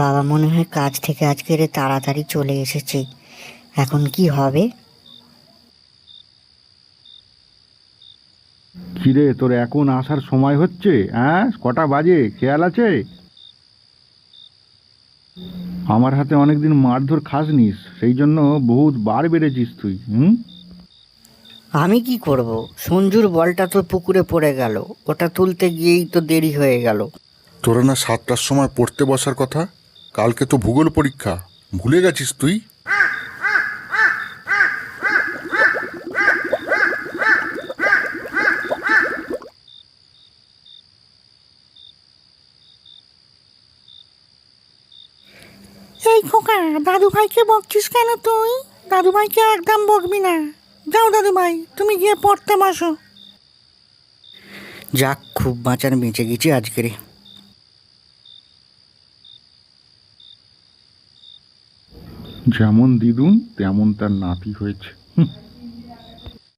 বাবা মনে হয় কাজ থেকে আজকের তাড়াতাড়ি চলে এসেছে। এখন কি হবে? কিরে, তোর এখন আসার সময় হচ্ছে? হ্যাঁ, কটা বাজে খেয়াল আছে? আমার হাতে অনেকদিন মারধর খাসনিস, সেই জন্য বহুত বার বেড়েছিস তুই। হুম। আমি কি করব? সঞ্জুর বলটা তো পুকুরে পড়ে গেল, ওটা তুলতে গিয়েই তো দেরি হয়ে গেল। তোরা না 7টার সময় পড়তে বসার কথা? কালকে তো ভূগোল পরীক্ষা, ভুলে গেছিস তুই? এই খোকা, দাদু ভাইকে বকছিস কেন তুই? দাদু ভাইকে একদম বকবি না। যাও দাদু ভাই, তুমি গিয়ে পড়তে বসো। যাক, খুব বাঁচান বেঁচে গেছি আজকের। যেমন দিদুন তেমন তার নাতি হয়েছে। হুম।